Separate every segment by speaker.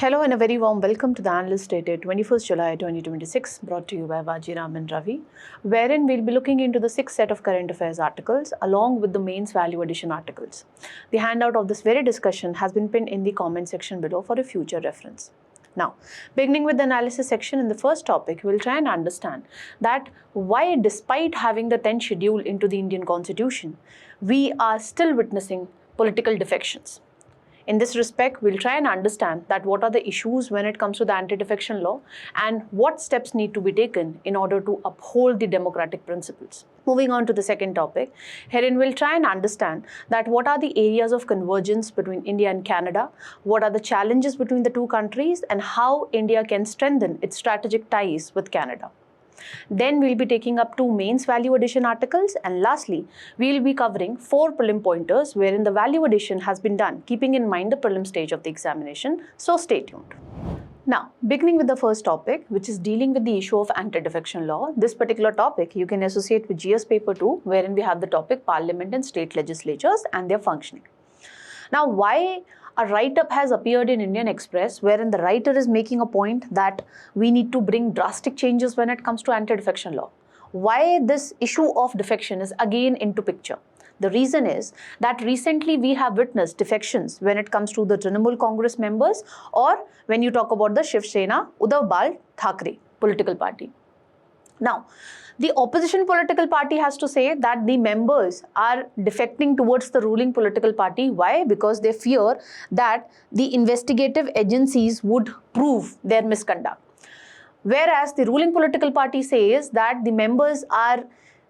Speaker 1: Hello and a very warm welcome to the Analyst dated 21st July 2026, brought to you by Vajiram and Ravi, wherein we'll be looking into the 6th set of current affairs articles along with the mains value addition articles. The handout of this very discussion has been pinned in the comment section below for a future reference. Now, beginning with the analysis section, in the first topic, we'll try and understand that why, despite having the 10th schedule into the Indian Constitution, we are still witnessing political defections. In this respect, we'll try and understand that what are the issues when it comes to the anti-defection law and what steps need to be taken in order to uphold the democratic principles. Moving on to the second topic, herein we'll try and understand that what are the areas of convergence between India and Canada, what are the challenges between the two countries, and how India can strengthen its strategic ties with Canada. Then we'll be taking up 2 mains value addition articles, and lastly, we'll be covering 4 prelim pointers wherein the value addition has been done keeping in mind the prelim stage of the examination, so stay tuned. Now, beginning with the first topic, which is dealing with the issue of anti-defection law. This particular topic you can associate with GS paper 2, wherein we have the topic Parliament and state legislatures and their functioning. Now, why a write-up has appeared in Indian Express wherein the writer is making a point that we need to bring drastic changes when it comes to anti-defection law? Why this issue of defection is again into picture? The reason is that recently we have witnessed defections when it comes to the Trinamool Congress members, or when you talk about the Shiv Sena, Uddhav Bal Thackeray political party. Now, the opposition political party has to say that the members are defecting towards the ruling political party. Why? Because they fear that the investigative agencies would prove their misconduct. Whereas the ruling political party says that the members are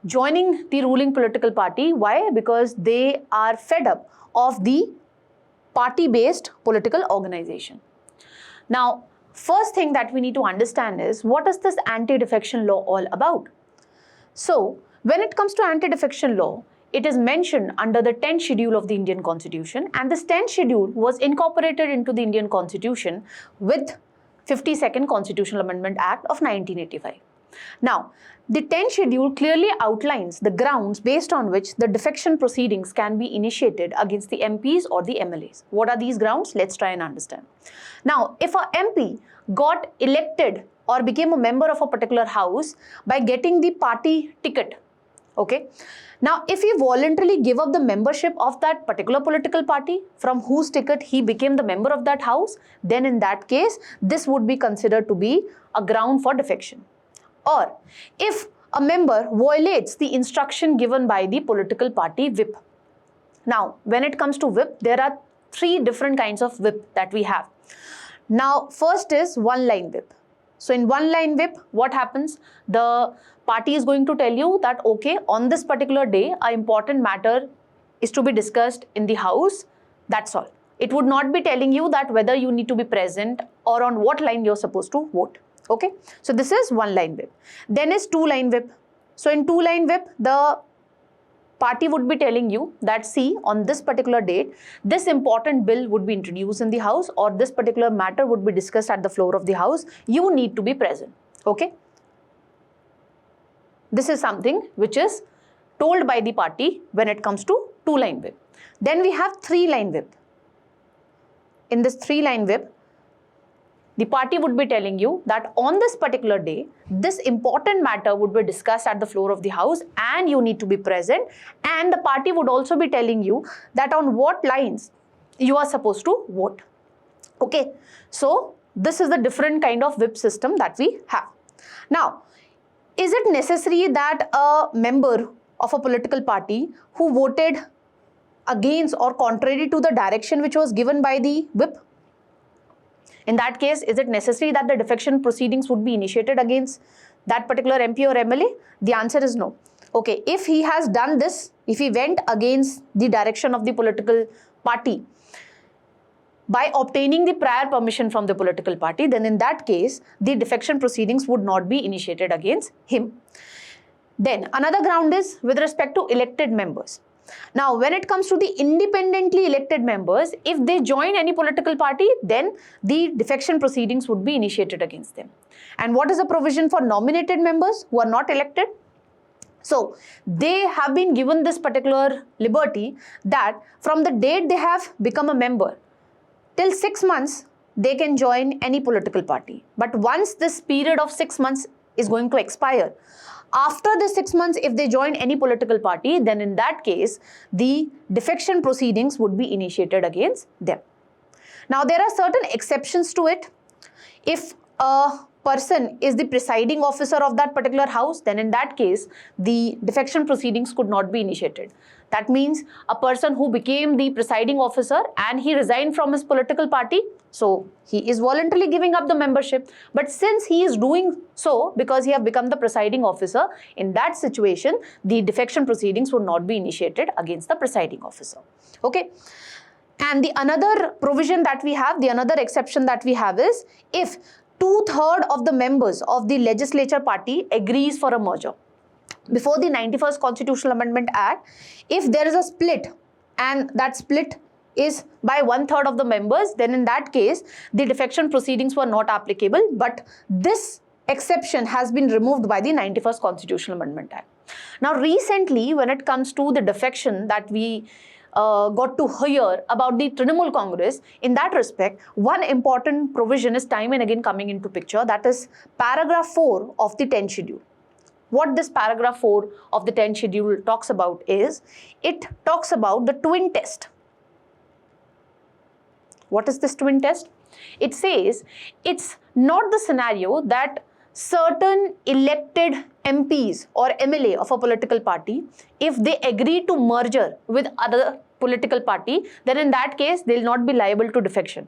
Speaker 1: joining the ruling political party. Why? Because they are fed up of the party-based political organization. Now, first thing that we need to understand is, what is this anti-defection law all about? So, when it comes to anti-defection law, it is mentioned under the 10th schedule of the Indian Constitution, and this 10th schedule was incorporated into the Indian Constitution with 52nd Constitutional Amendment Act of 1985. Now, the 10th schedule clearly outlines the grounds based on which the defection proceedings can be initiated against the MPs or the MLAs. What are these grounds? Let's try and understand. Now, if a MP got elected or became a member of a particular house by getting the party ticket, okay? Now, if he voluntarily give up the membership of that particular political party from whose ticket he became the member of that house, then in that case, this would be considered to be a ground for defection. Or if a member violates the instruction given by the political party whip. Now, when it comes to whip, there are 3 different kinds of whip that we have. Now, first is one-line whip. So, in one-line whip, what happens? The party is going to tell you that, okay, on this particular day, an important matter is to be discussed in the house. That's all. It would not be telling you that whether you need to be present or on what line you're supposed to vote. Okay, so this is one-line whip. Then is two-line whip. So, in two-line whip, the party would be telling you that, see, on this particular date, this important bill would be introduced in the house, or this particular matter would be discussed at the floor of the house. You need to be present. Okay. This is something which is told by the party when it comes to two-line whip. Then we have three-line whip. In this three-line whip, the party would be telling you that on this particular day, this important matter would be discussed at the floor of the house and you need to be present, and the party would also be telling you that on what lines you are supposed to vote. Okay, so this is the different kind of whip system that we have. Now, is it necessary that a member of a political party who voted against or contrary to the direction which was given by the whip, in that case, is it necessary that the defection proceedings would be initiated against that particular MP or MLA? The answer is no. Okay, if he has done this, if he went against the direction of the political party by obtaining the prior permission from the political party, then in that case, the defection proceedings would not be initiated against him. Then another ground is with respect to elected members. Now, when it comes to the independently elected members, if they join any political party, then the defection proceedings would be initiated against them. And what is the provision for nominated members who are not elected? So, they have been given this particular liberty that from the date they have become a member till 6 months they can join any political party. But once this period of 6 months is going to expire, after the 6 months, if they join any political party, then in that case, the defection proceedings would be initiated against them. Now, there are certain exceptions to it. If a person is the presiding officer of that particular house, then in that case, the defection proceedings could not be initiated. That means a person who became the presiding officer and he resigned from his political party, so he is voluntarily giving up the membership. But since he is doing so because he have become the presiding officer, in that situation, the defection proceedings would not be initiated against the presiding officer. Okay. And the another provision that we have, the another exception that we have is if 2/3 of the members of the legislature party agrees for a merger. Before the 91st Constitutional Amendment Act, if there is a split and that split is by 1/3 of the members, then in that case, the defection proceedings were not applicable. But this exception has been removed by the 91st Constitutional Amendment Act. Now, recently, when it comes to the defection that we got to hear about the Trinamool Congress, in that respect, one important provision is time and again coming into picture, that is paragraph 4 of the 10th schedule. What this paragraph 4 of the 10th schedule talks about is, it talks about the twin test. What is this twin test? It says it's not the scenario that certain elected MPs or MLA of a political party, if they agree to merger with other political party, then in that case, they will not be liable to defection.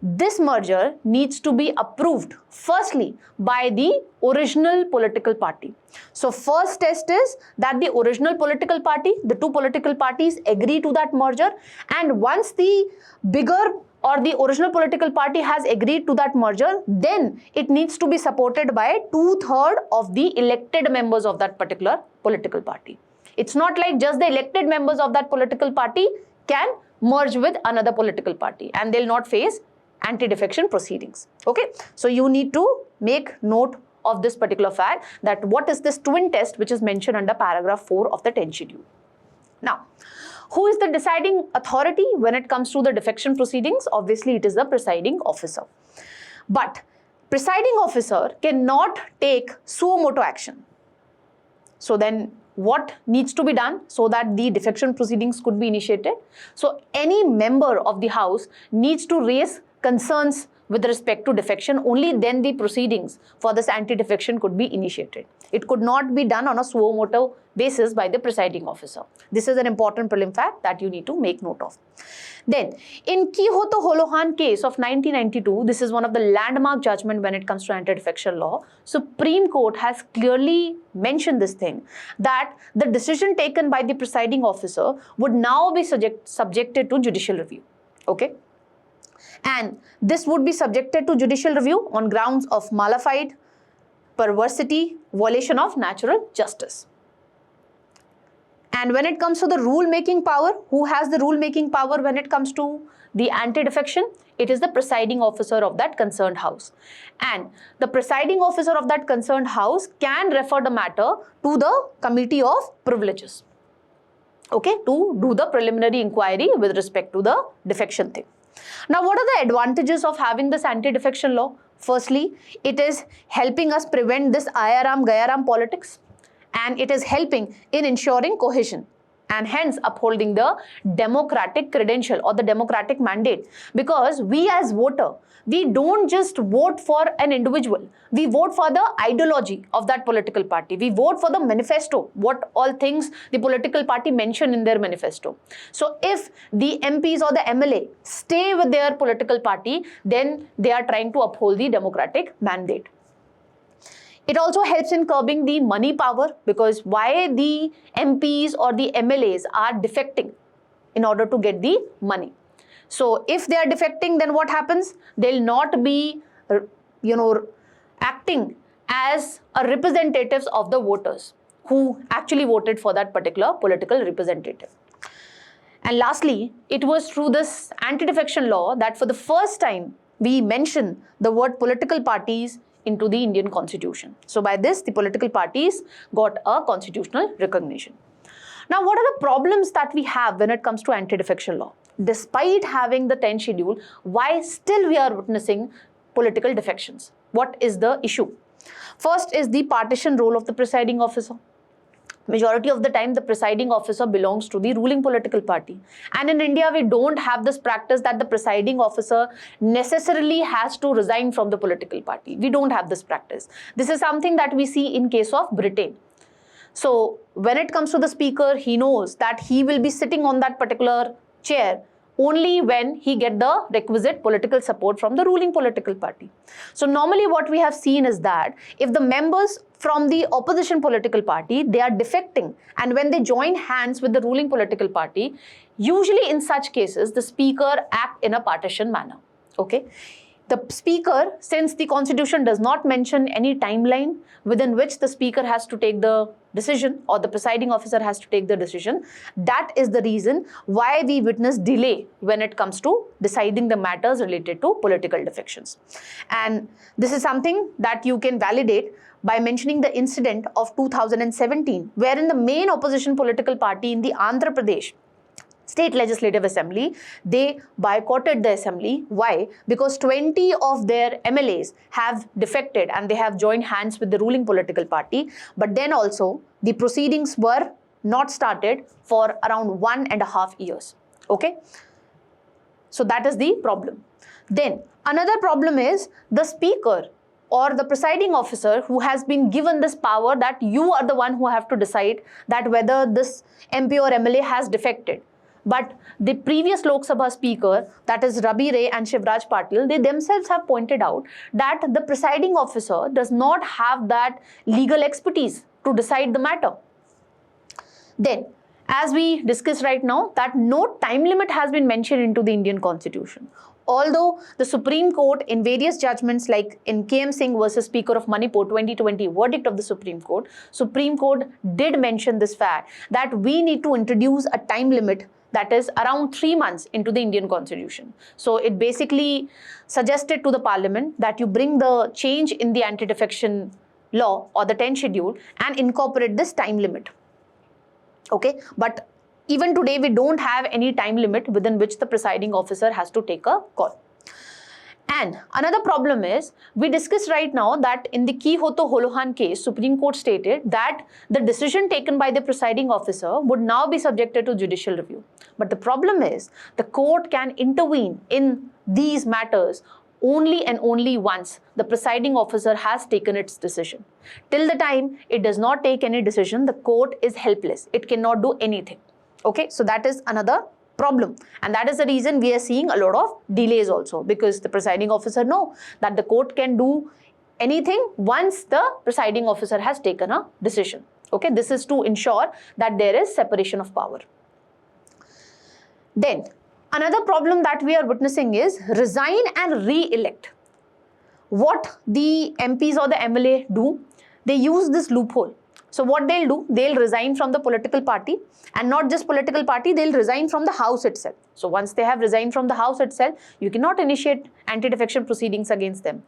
Speaker 1: This merger needs to be approved firstly by the original political party. So first test is that the original political party, the two political parties agree to that merger, and once the bigger or the original political party has agreed to that merger, then it needs to be supported by 2/3 of the elected members of that particular political party. It's not like just the elected members of that political party can merge with another political party and they'll not face anti-defection proceedings. Okay, so you need to make note of this particular fact, that what is this twin test which is mentioned under paragraph 4 of the 10th schedule. Now, who is the deciding authority when it comes to the defection proceedings? Obviously, it is the presiding officer. But presiding officer cannot take suo motu action. So then what needs to be done so that the defection proceedings could be initiated? So any member of the house needs to raise concerns with respect to defection. Only then the proceedings for this anti-defection could be initiated. It could not be done on a suo motu basis by the presiding officer. This is an important prelim fact that you need to make note of. Then, in Kihoto Holohan case of 1992, this is one of the landmark judgment when it comes to anti-defection law. Supreme Court has clearly mentioned this thing, that the decision taken by the presiding officer would now be subjected to judicial review. Okay? And this would be subjected to judicial review on grounds of malafide, perversity, violation of natural justice. And when it comes to the rule-making power, who has the rule-making power when it comes to the anti-defection? It is the presiding officer of that concerned house. And the presiding officer of that concerned house can refer the matter to the Committee of Privileges, okay, to do the preliminary inquiry with respect to the defection thing. Now, what are the advantages of having this anti-defection law? Firstly, it is helping us prevent this ayaram gayaram politics, and it is helping in ensuring cohesion and hence upholding the democratic credential or the democratic mandate. Because we as voter, we don't just vote for an individual, we vote for the ideology of that political party. We vote for the manifesto, what all things the political party mention in their manifesto. So if the MPs or the MLA stay with their political party, then they are trying to uphold the democratic mandate. It also helps in curbing the money power, because why the MPs or the MLAs are defecting in order to get the money. So if they are defecting, then what happens? They'll not be, acting as a representatives of the voters who actually voted for that particular political representative. And lastly, it was through this anti-defection law that for the first time we mention the word political parties into the Indian Constitution. So by this, the political parties got a constitutional recognition. Now, what are the problems that we have when it comes to anti-defection law? despite having the 10th schedule, why still we are witnessing political defections? What is the issue? First is the partition role of the presiding officer. Majority of the time, the presiding officer belongs to the ruling political party. And in India, we don't have this practice that the presiding officer necessarily has to resign from the political party. We don't have this practice. This is something that we see in case of Britain. So when it comes to the speaker, he knows that he will be sitting on that particular chair only when he get the requisite political support from the ruling political party. So normally what we have seen is that if the members from the opposition political party, they are defecting, and when they join hands with the ruling political party, usually in such cases, the speaker act in a partition manner. Okay. The speaker, since the constitution does not mention any timeline within which the speaker has to take the decision or the presiding officer has to take the decision, that is the reason why we witness delay when it comes to deciding the matters related to political defections. And this is something that you can validate by mentioning the incident of 2017, wherein the main opposition political party in the Andhra Pradesh State Legislative Assembly, they boycotted the assembly. Why? Because 20 of their MLAs have defected and they have joined hands with the ruling political party. But then also, the proceedings were not started for around 1.5 years. Okay? So that is the problem. Then another problem is the speaker or the presiding officer who has been given this power that you are the one who have to decide that whether this MP or MLA has defected. But the previous Lok Sabha speaker, that is Ravi and Shivraj Patil, they themselves have pointed out that the presiding officer does not have that legal expertise to decide the matter. Then, as we discussed right now, that no time limit has been mentioned into the Indian Constitution. Although the Supreme Court in various judgments like in KM Singh versus Speaker of Manipur 2020 verdict of the Supreme Court did mention this fact that we need to introduce a time limit that is around 3 months into the Indian Constitution. So it basically suggested to the Parliament that you bring the change in the anti-defection law or the 10th schedule and incorporate this time limit. Okay, but even today we don't have any time limit within which the presiding officer has to take a call. And another problem is, we discussed right now that in the Kihoto Holohan case, Supreme Court stated that the decision taken by the presiding officer would now be subjected to judicial review. But the problem is, the court can intervene in these matters only and only once the presiding officer has taken its decision. Till the time it does not take any decision, the court is helpless. It cannot do anything. Okay, so that is another problem, and that is the reason we are seeing a lot of delays also, because the presiding officer know that the court can do anything once the presiding officer has taken a decision. Okay, this is to ensure that there is separation of power. Then another problem that we are witnessing is resign and re-elect. What the MPs or the MLA do, they use this loophole. So what they'll do, they'll resign from the political party, and not just political party, they'll resign from the house itself. So once they have resigned from the house itself, you cannot initiate anti-defection proceedings against them.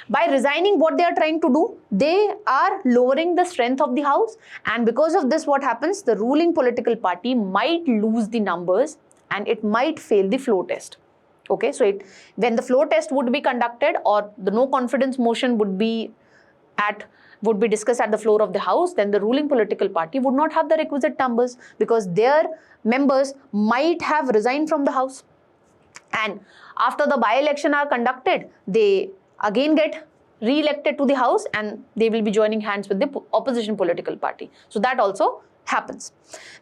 Speaker 1: By resigning, what they are trying to do, they are lowering the strength of the house, and because of this, what happens, the ruling political party might lose the numbers and it might fail the floor test. Okay, so when the floor test would be conducted or the no confidence motion would be discussed at the floor of the house, then the ruling political party would not have the requisite numbers because their members might have resigned from the house. And after the by-election are conducted, they again get re-elected to the house and they will be joining hands with the opposition political party. So that also happens.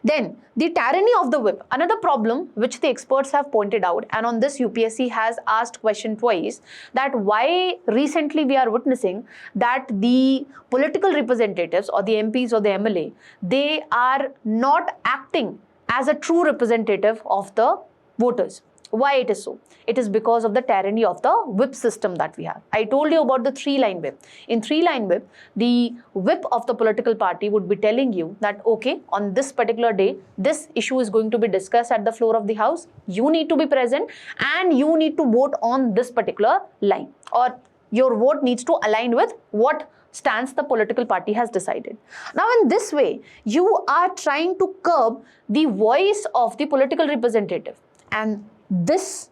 Speaker 1: Then the tyranny of the whip, another problem which the experts have pointed out, and on this UPSC has asked question twice, that why recently we are witnessing that the political representatives or the MPs or the MLA, they are not acting as a true representative of the voters. Why it is so? It is because of the tyranny of the whip system that we have. I told you about the 3-line whip. In 3-line whip, the whip of the political party would be telling you that, okay, on this particular day, this issue is going to be discussed at the floor of the house. You need to be present and you need to vote on this particular line, or your vote needs to align with what stance the political party has decided. Now, in this way, you are trying to curb the voice of the political representative. And this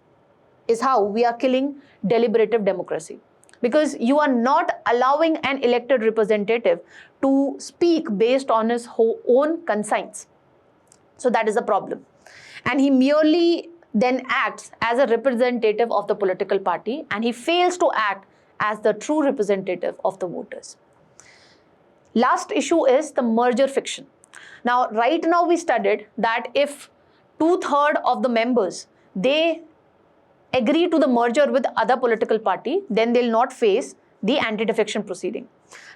Speaker 1: is how we are killing deliberative democracy, because you are not allowing an elected representative to speak based on his own conscience. So that is a problem. And he merely then acts as a representative of the political party, and he fails to act as the true representative of the voters. Last issue is the merger fiction. Now, right now we studied that if 2/3 of the members, they agree to the merger with other political party, then they'll not face the anti-defection proceeding.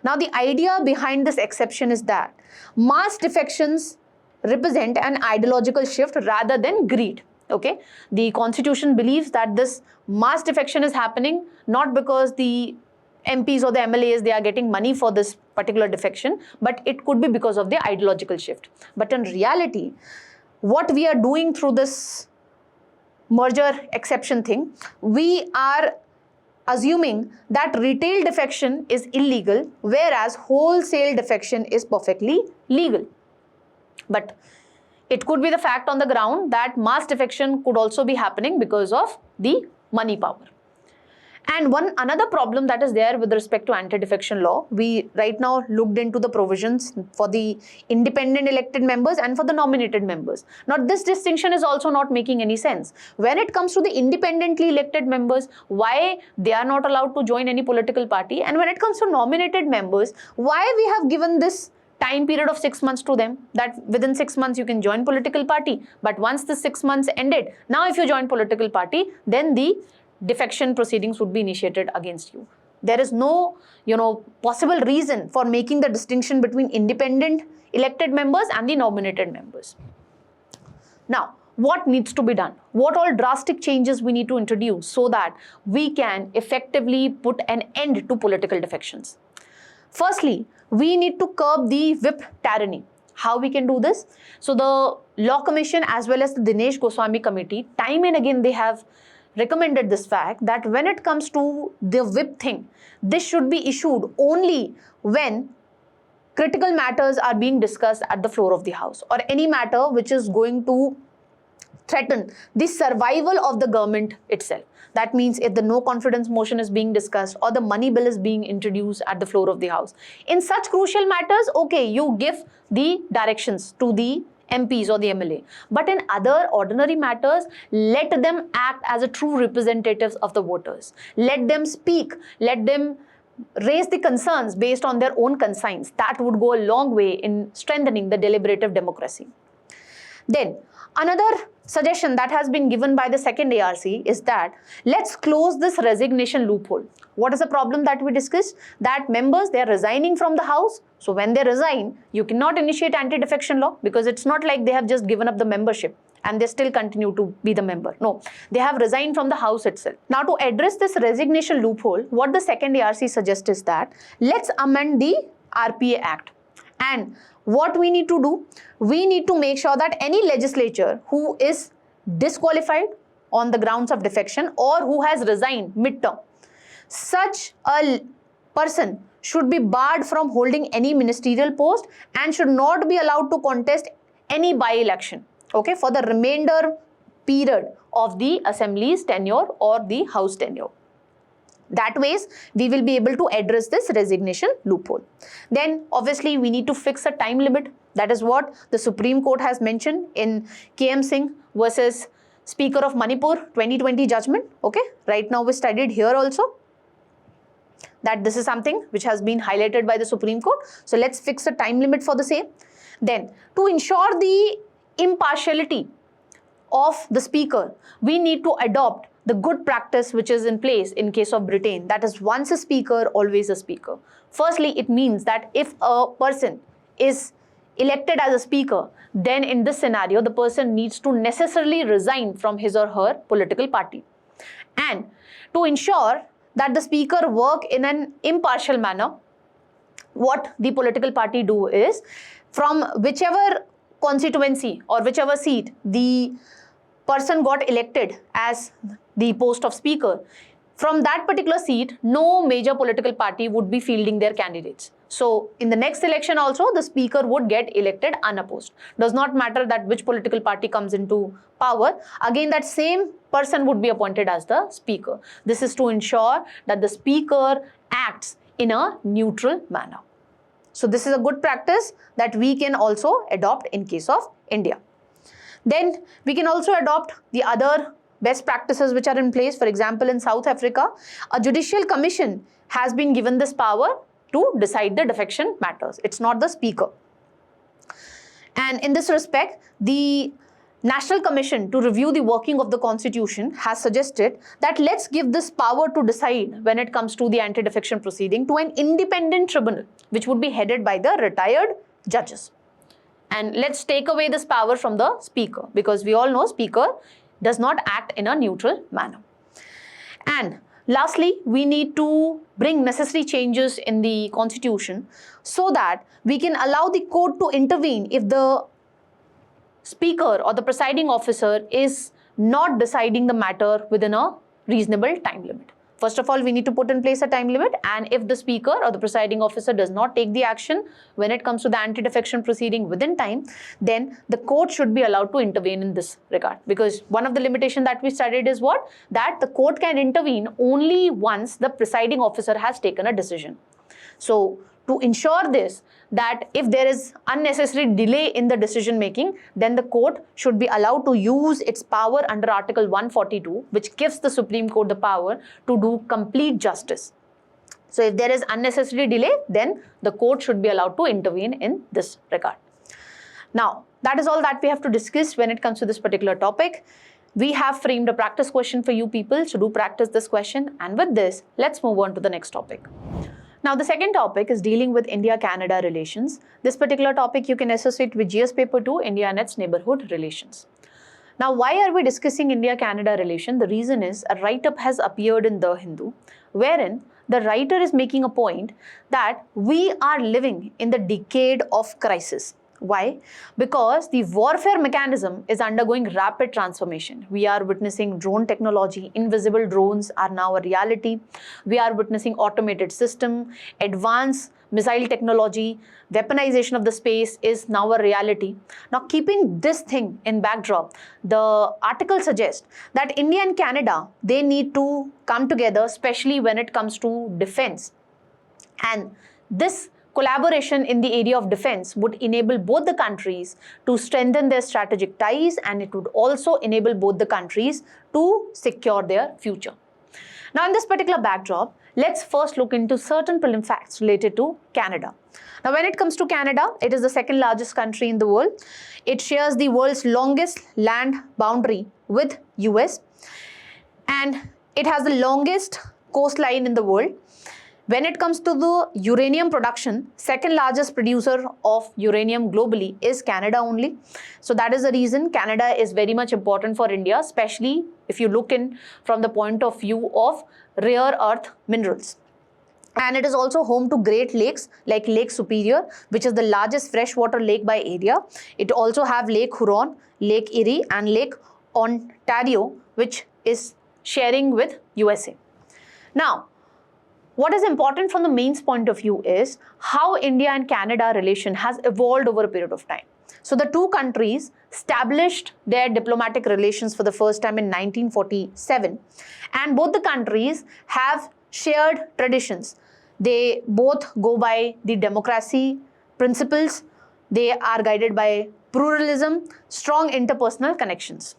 Speaker 1: Now, the idea behind this exception is that mass defections represent an ideological shift rather than greed. Okay, the constitution believes that this mass defection is happening not because the MPs or the MLAs, they are getting money for this particular defection, but it could be because of the ideological shift. But in reality, what we are doing through this merger exception thing, we are assuming that retail defection is illegal, whereas wholesale defection is perfectly legal. But it could be the fact on the ground that mass defection could also be happening because of the money power. And another problem that is there with respect to anti-defection law, we right now looked into the provisions for the independent elected members and for the nominated members. Now, this distinction is also not making any sense. When it comes to the independently elected members, why they are not allowed to join any political party? And when it comes to nominated members, why we have given this time period of 6 months to them, that within 6 months you can join political party. But once the 6 months ended, now if you join political party, then the defection proceedings would be initiated against you. There is no, possible reason for making the distinction between independent elected members and the nominated members. Now, what needs to be done? What all drastic changes we need to introduce so that we can effectively put an end to political defections? Firstly, we need to curb the whip tyranny. How we can do this? So the Law Commission as well as the Dinesh Goswami Committee, time and again they have recommended this fact that when it comes to the whip thing, this should be issued only when critical matters are being discussed at the floor of the House, or any matter which is going to threaten the survival of the government itself. That means if the no confidence motion is being discussed or the money bill is being introduced at the floor of the House. In such crucial matters, okay, you give the directions to the MPs or the MLA. But in other ordinary matters, let them act as a true representatives of the voters. Let them speak, let them raise the concerns based on their own conscience. That would go a long way in strengthening the deliberative democracy. Then, another suggestion that has been given by the second ARC is that let's close this resignation loophole. What is the problem that we discussed? That members, they are resigning from the House. So when they resign, you cannot initiate anti-defection law, because it's not like they have just given up the membership and they still continue to be the member. No, they have resigned from the House itself. Now, to address this resignation loophole, what the second ARC suggests is that let's amend the RPA Act. And what we need to do, we need to make sure that any legislature who is disqualified on the grounds of defection or who has resigned midterm, such a person should be barred from holding any ministerial post and should not be allowed to contest any by-election, okay, for the remainder period of the Assembly's tenure or the House tenure. That ways, we will be able to address this resignation loophole. Then, obviously, we need to fix a time limit. That is what the Supreme Court has mentioned in KM Singh versus Speaker of Manipur 2020 judgment. Okay, right now we studied here also that this is something which has been highlighted by the Supreme Court. So let's fix a time limit for the same. Then, to ensure the impartiality of the speaker, we need to adopt the good practice which is in place in case of Britain, that is once a speaker, always a speaker. Firstly, it means that if a person is elected as a speaker, then in this scenario, the person needs to necessarily resign from his or her political party. And to ensure that the speaker work in an impartial manner, what the political party do is, from whichever constituency or whichever seat the person got elected as the post of speaker, from that particular seat, no major political party would be fielding their candidates. So in the next election also, the speaker would get elected unopposed. Does not matter that which political party comes into power. Again, that same person would be appointed as the speaker. This is to ensure that the speaker acts in a neutral manner. So this is a good practice that we can also adopt in case of India. Then we can also adopt the other best practices which are in place. For example, in South Africa, a judicial commission has been given this power to decide the defection matters. It's not the speaker. And in this respect, the National Commission to review the working of the constitution has suggested that let's give this power to decide when it comes to the anti-defection proceeding to an independent tribunal, which would be headed by the retired judges. And let's take away this power from the speaker, because we all know speaker does not act in a neutral manner. And lastly, we need to bring necessary changes in the constitution so that we can allow the court to intervene if the speaker or the presiding officer is not deciding the matter within a reasonable time limit. First of all, we need to put in place a time limit, and if the speaker or the presiding officer does not take the action when it comes to the anti-defection proceeding within time, then the court should be allowed to intervene in this regard. Because one of the limitations that we studied is what? That the court can intervene only once the presiding officer has taken a decision. So to ensure this, that if there is unnecessary delay in the decision making, then the court should be allowed to use its power under Article 142, which gives the Supreme Court the power to do complete justice. So if there is unnecessary delay, then the court should be allowed to intervene in this regard. Now, that is all that we have to discuss when it comes to this particular topic. We have framed a practice question for you people, so do practice this question. And with this, let's move on to the next topic. Now, the second topic is dealing with India-Canada relations. This particular topic you can associate with GS Paper 2, India and its neighborhood relations. Now, why are we discussing India-Canada relation? The reason is a write-up has appeared in The Hindu, wherein the writer is making a point that we are living in the decade of crisis. Why? Because the warfare mechanism is undergoing rapid transformation. We are witnessing drone technology. Invisible drones are now a reality. We are witnessing automated system, advanced missile technology, weaponization of the space is now a reality. Now, keeping this thing in backdrop, the article suggests that India and Canada, they need to come together, especially when it comes to defense. And this collaboration in the area of defense would enable both the countries to strengthen their strategic ties, and it would also enable both the countries to secure their future. Now, in this particular backdrop, let's first look into certain prelim facts related to Canada. Now, when it comes to Canada, it is the second largest country in the world. It shares the world's longest land boundary with US, and it has the longest coastline in the world. When it comes to the uranium production, second largest producer of uranium globally is Canada only. So that is the reason Canada is very much important for India, especially if you look in from the point of view of rare earth minerals. And it is also home to great lakes like Lake Superior, which is the largest freshwater lake by area. It also have Lake Huron, Lake Erie and Lake Ontario, which is sharing with USA. Now, what is important from the mains point of view is how India and Canada relation has evolved over a period of time. So the two countries established their diplomatic relations for the first time in 1947, and both the countries have shared traditions. They both go by the democracy principles. They are guided by pluralism, strong interpersonal connections.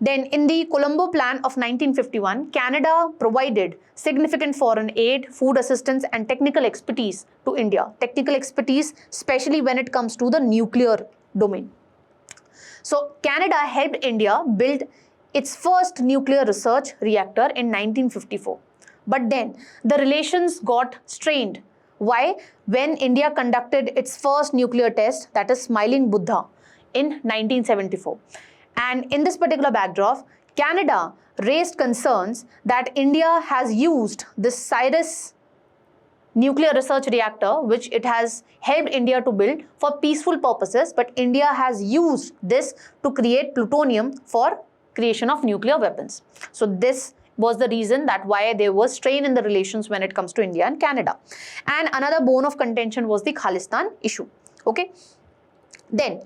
Speaker 1: Then in the Colombo Plan of 1951, Canada provided significant foreign aid, food assistance and technical expertise to India. Technical expertise, especially when it comes to the nuclear domain. So Canada helped India build its first nuclear research reactor in 1954. But then the relations got strained. Why? When India conducted its first nuclear test, that is Smiling Buddha, in 1974. And in this particular backdrop, Canada raised concerns that India has used this Cyrus nuclear research reactor, which it has helped India to build for peaceful purposes, but India has used this to create plutonium for creation of nuclear weapons. So this was the reason that why there was strain in the relations when it comes to India and Canada. And another bone of contention was the Khalistan issue. Okay. Then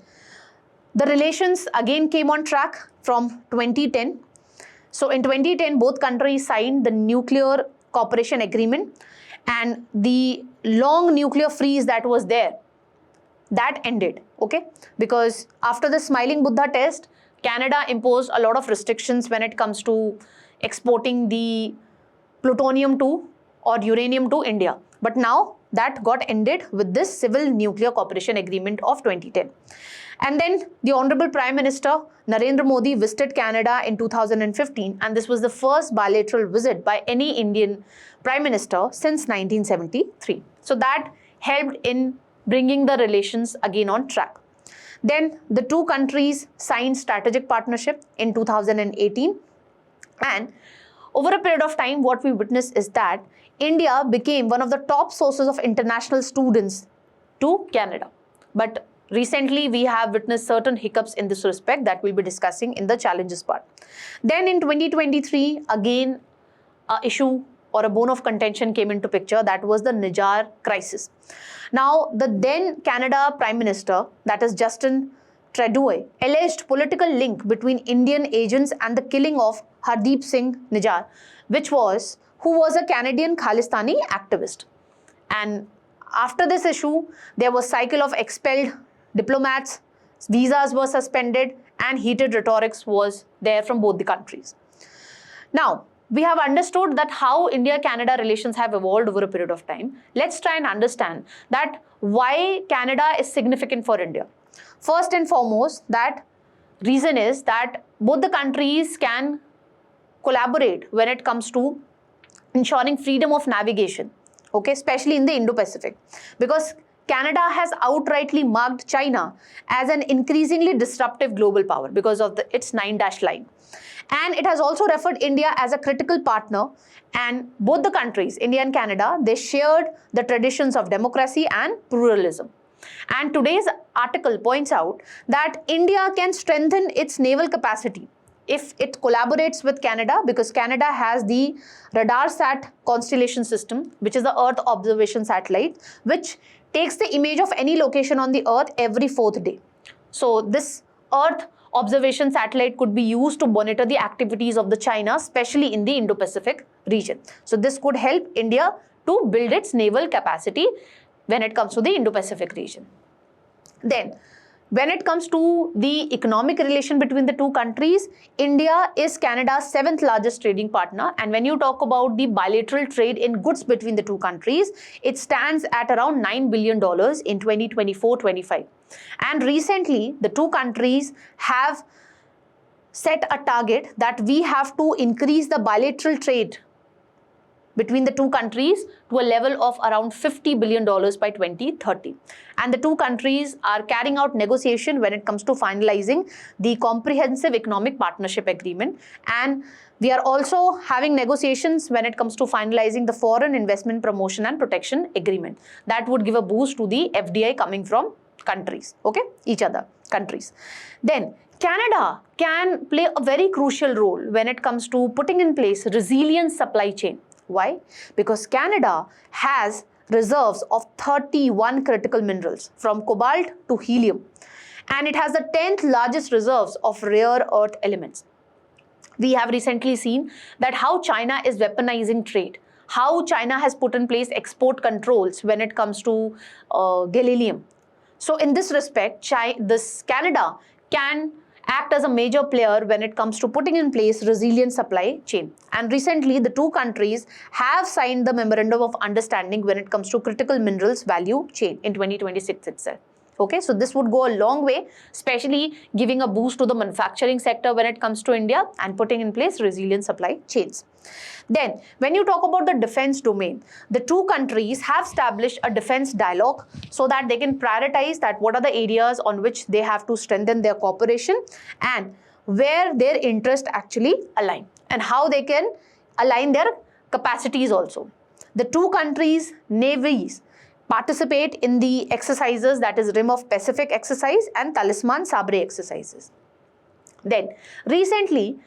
Speaker 1: the relations again came on track from 2010. So in 2010, both countries signed the nuclear cooperation agreement, and the long nuclear freeze that was there, that ended, okay? Because after the Smiling Buddha test, Canada imposed a lot of restrictions when it comes to exporting the plutonium to or uranium to India. But now that got ended with this Civil Nuclear Cooperation Agreement of 2010. And then the Honorable Prime Minister Narendra Modi visited Canada in 2015, and this was the first bilateral visit by any Indian Prime Minister since 1973. So that helped in bringing the relations again on track. Then the two countries signed strategic partnership in 2018, and over a period of time what we witnessed is that India became one of the top sources of international students to Canada. But recently we have witnessed certain hiccups in this respect that we'll be discussing in the challenges part. Then in 2023, again an issue or a bone of contention came into picture, that was the Niger crisis. Now the then Canada Prime Minister, that is Justin Trudeau, alleged political link between Indian agents and the killing of Hardeep Singh Nijar, who was a Canadian Khalistani activist. And after this issue, there was a cycle of expelled diplomats, visas were suspended, and heated rhetorics was there from both the countries. Now, we have understood that how India-Canada relations have evolved over a period of time. Let's try and understand that why Canada is significant for India. First and foremost, that reason is that both the countries can collaborate when it comes to ensuring freedom of navigation, okay, especially in the Indo-Pacific, because Canada has outrightly marked China as an increasingly disruptive global power because of its 9-dash line. And it has also referred India as a critical partner, and both the countries, India and Canada, they shared the traditions of democracy and pluralism. And today's article points out that India can strengthen its naval capacity if it collaborates with Canada, because Canada has the RadarSat constellation system, which is the Earth observation satellite, which takes the image of any location on the Earth every 4th day. So this Earth observation satellite could be used to monitor the activities of the China, especially in the Indo-Pacific region. So this could help India to build its naval capacity when it comes to the Indo-Pacific region. Then, when it comes to the economic relation between the two countries, India is Canada's 7th largest trading partner, and when you talk about the bilateral trade in goods between the two countries, it stands at around $9 billion in 2024-25. And recently, the two countries have set a target that we have to increase the bilateral trade between the two countries to a level of around $50 billion by 2030. And the two countries are carrying out negotiation when it comes to finalizing the Comprehensive Economic Partnership Agreement. And we are also having negotiations when it comes to finalizing the Foreign Investment Promotion and Protection Agreement. That would give a boost to the FDI coming from countries, okay, each other countries. Then Canada can play a very crucial role when it comes to putting in place resilient supply chain. Why? Because Canada has reserves of 31 critical minerals from cobalt to helium, and it has the 10th largest reserves of rare earth elements. We have recently seen that how China is weaponizing trade, how China has put in place export controls when it comes to gallium. So in this respect, Canada can act as a major player when it comes to putting in place resilient supply chain. And recently, the two countries have signed the Memorandum of Understanding when it comes to critical minerals value chain in 2026 itself. Okay, so this would go a long way, especially giving a boost to the manufacturing sector when it comes to India and putting in place resilient supply chains. Then, when you talk about the defense domain, the two countries have established a defense dialogue so that they can prioritize that what are the areas on which they have to strengthen their cooperation and where their interests actually align and how they can align their capacities also. The two countries' navies participate in the exercises, that is Rim of Pacific exercise and Talisman Sabre exercises. Then, recently,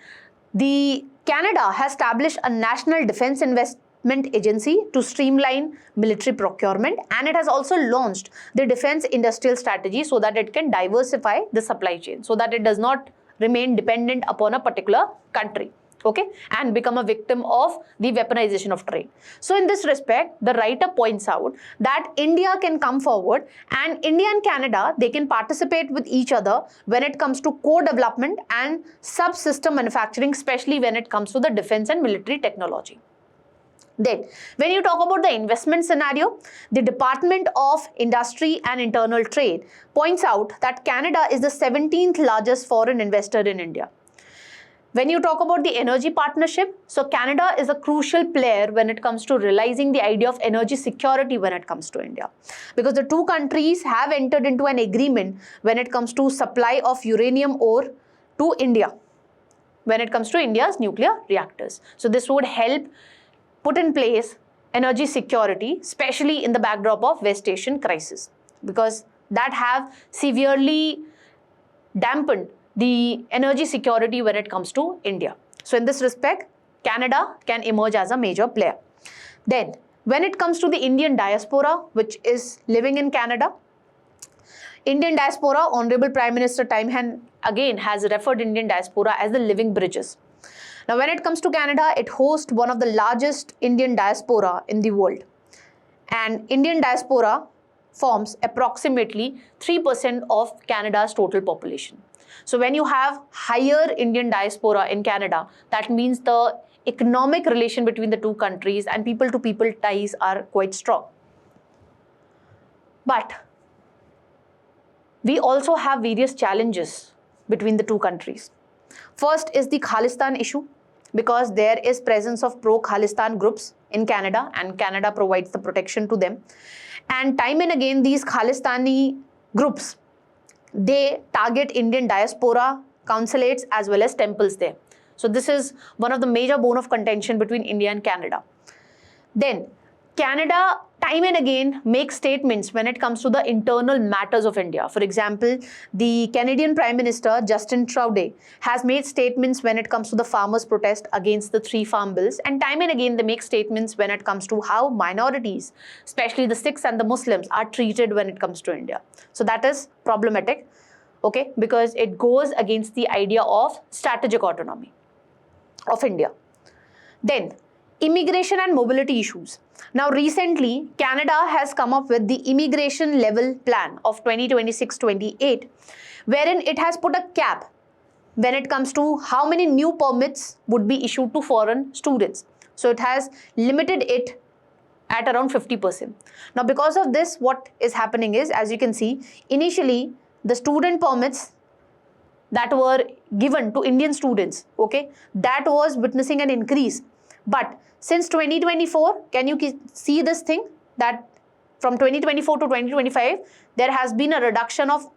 Speaker 1: the Canada has established a national defense investment agency to streamline military procurement, and it has also launched the defense industrial strategy so that it can diversify the supply chain, so that it does not remain dependent upon a particular country, okay, and become a victim of the weaponization of trade. So in this respect, the writer points out that India can come forward, and India and Canada, they can participate with each other when it comes to co-development and subsystem manufacturing, especially when it comes to the defense and military technology. Then, when you talk about the investment scenario, the Department of Industry and Internal Trade points out that Canada is the 17th largest foreign investor in India. When you talk about the energy partnership, so Canada is a crucial player when it comes to realizing the idea of energy security when it comes to India. Because the two countries have entered into an agreement when it comes to supply of uranium ore to India, when it comes to India's nuclear reactors. So this would help put in place energy security, especially in the backdrop of West Asian crisis, because that have severely dampened the energy security when it comes to India. So in this respect, Canada can emerge as a major player. Then, when it comes to the Indian diaspora, which is living in Canada, Indian diaspora, Honorable Prime Minister time and again has referred Indian diaspora as the living bridges. Now, when it comes to Canada, it hosts one of the largest Indian diaspora in the world. And Indian diaspora forms approximately 3% of Canada's total population. So when you have higher Indian diaspora in Canada, that means the economic relation between the two countries and people-to-people ties are quite strong. But we also have various challenges between the two countries. First is the Khalistan issue, because there is presence of pro-Khalistan groups in Canada, and Canada provides the protection to them. And time and again, these Khalistani groups, they target Indian diaspora consulates as well as temples there. So this is one of the major bone of contention between India and Canada. Then Canada time and again makes statements when it comes to the internal matters of India. For example, the Canadian Prime Minister Justin Trudeau has made statements when it comes to the farmers' protest against the 3 farm bills, and time and again they make statements when it comes to how minorities, especially the Sikhs and the Muslims, are treated when it comes to India. So that is problematic, okay, because it goes against the idea of strategic autonomy of India. Then immigration and mobility issues. Now recently, Canada has come up with the immigration level plan of 2026-28, wherein it has put a cap when it comes to how many new permits would be issued to foreign students. So it has limited it at around 50%. Now because of this, what is happening is, as you can see, initially the student permits that were given to Indian students, okay, that was witnessing an increase. But since 2024, can you see this thing that from 2024 to 2025, there has been a reduction of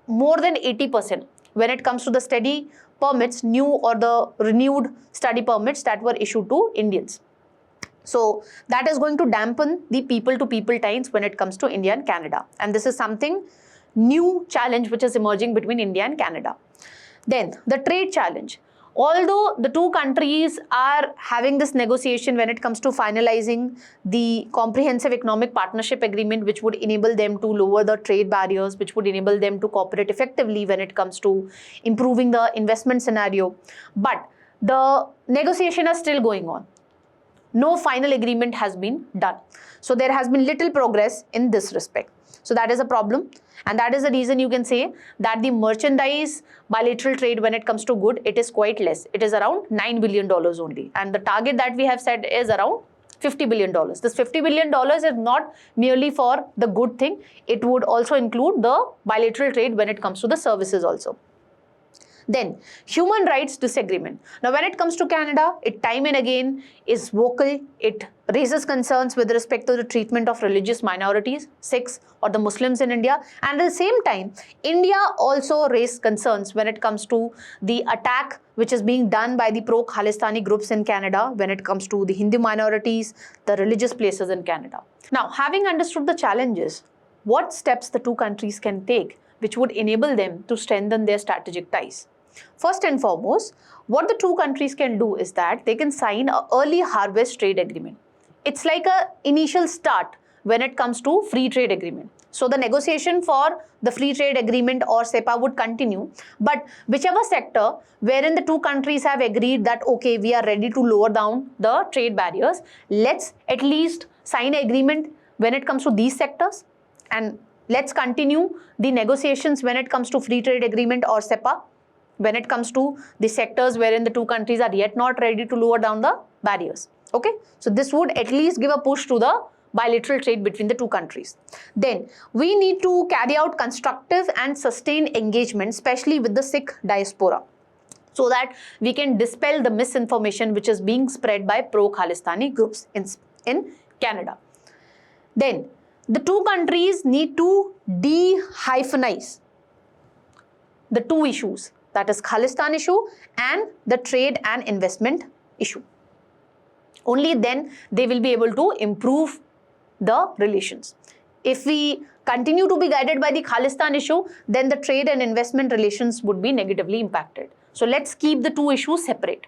Speaker 1: more than 80% when it comes to the study permits, new or the renewed study permits that were issued to Indians. So that is going to dampen the people-to-people ties when it comes to India and Canada. And this is something new challenge which is emerging between India and Canada. Then the trade challenge. Although the two countries are having this negotiation when it comes to finalizing the comprehensive economic partnership agreement, which would enable them to lower the trade barriers, which would enable them to cooperate effectively when it comes to improving the investment scenario, but the negotiation is still going on. No final agreement has been done. So there has been little progress in this respect. So that is a problem, and that is the reason you can say that the merchandise bilateral trade when it comes to good, it is quite less. It is around $9 billion only, and the target that we have set is around $50 billion. This $50 billion is not merely for the good thing, it would also include the bilateral trade when it comes to the services also. Then human rights disagreement. Now when it comes to Canada, it time and again is vocal. It raises concerns with respect to the treatment of religious minorities, Sikhs or the Muslims in India. And at the same time, India also raised concerns when it comes to the attack which is being done by the pro-Khalistani groups in Canada when it comes to the Hindu minorities, the religious places in Canada. Now, having understood the challenges, what steps the two countries can take which would enable them to strengthen their strategic ties? First and foremost, what the two countries can do is that they can sign an early harvest trade agreement. It's like an initial start when it comes to free trade agreement. So the negotiation for the free trade agreement or SEPA would continue, but whichever sector wherein the two countries have agreed that okay, we are ready to lower down the trade barriers, let's at least sign an agreement when it comes to these sectors, and let's continue the negotiations when it comes to free trade agreement or SEPA when it comes to the sectors wherein the two countries are yet not ready to lower down the barriers. Okay, so this would at least give a push to the bilateral trade between the two countries. Then we need to carry out constructive and sustained engagement, especially with the Sikh diaspora, so that we can dispel the misinformation which is being spread by pro-Khalistani groups in Canada. Then the two countries need to de-hyphenize the two issues, that is Khalistan issue and the trade and investment issue. Only then they will be able to improve the relations. If we continue to be guided by the Khalistan issue, then the trade and investment relations would be negatively impacted. So let's keep the two issues separate.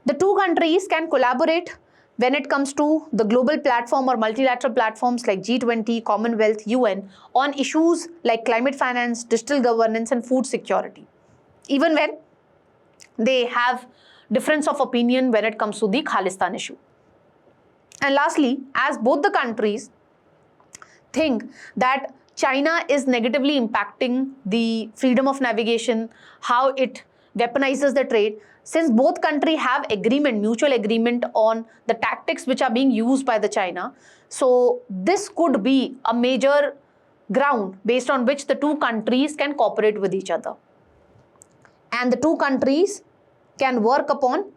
Speaker 1: The two countries can collaborate when it comes to the global platform or multilateral platforms like G20, Commonwealth, UN on issues like climate finance, digital governance and food security, even when they have difference of opinion when it comes to the Khalistan issue. And lastly, as both the countries think that China is negatively impacting the freedom of navigation, how it weaponizes the trade, since both countries have agreement, mutual agreement on the tactics which are being used by the China, so this could be a major ground based on which the two countries can cooperate with each other. And the two countries can work upon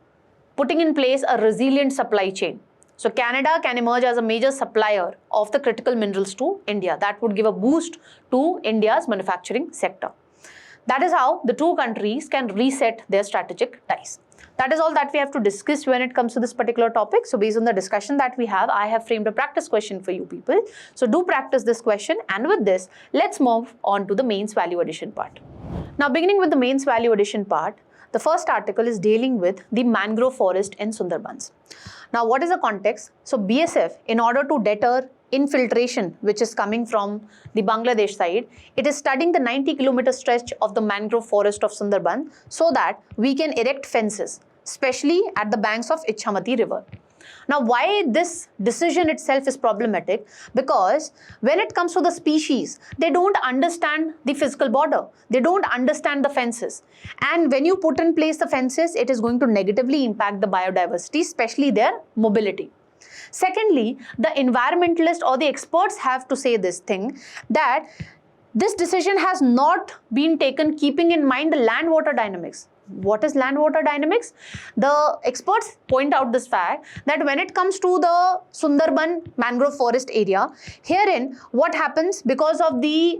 Speaker 1: putting in place a resilient supply chain. So Canada can emerge as a major supplier of the critical minerals to India. That would give a boost to India's manufacturing sector. That is how the two countries can reset their strategic ties. That is all that we have to discuss when it comes to this particular topic. So based on the discussion that we have, I have framed a practice question for you people. So do practice this question, and with this, let's move on to the mains value addition part. Now beginning with the mains value addition part, the first article is dealing with the mangrove forest in Sundarbans. Now what is the context? So BSF, in order to deter infiltration which is coming from the Bangladesh side, it is studying the 90-kilometer stretch of the mangrove forest of Sundarban so that we can erect fences, especially at the banks of Ichamati river. Now why this decision itself is problematic? Because when it comes to the species, they don't understand the physical border. They don't understand the fences. And when you put in place the fences, it is going to negatively impact the biodiversity, especially their mobility. Secondly, the environmentalists or the experts have to say this thing, that this decision has not been taken keeping in mind the land-water dynamics. What is land-water dynamics? The experts point out this fact that when it comes to the Sundarban mangrove forest area, herein what happens, because of the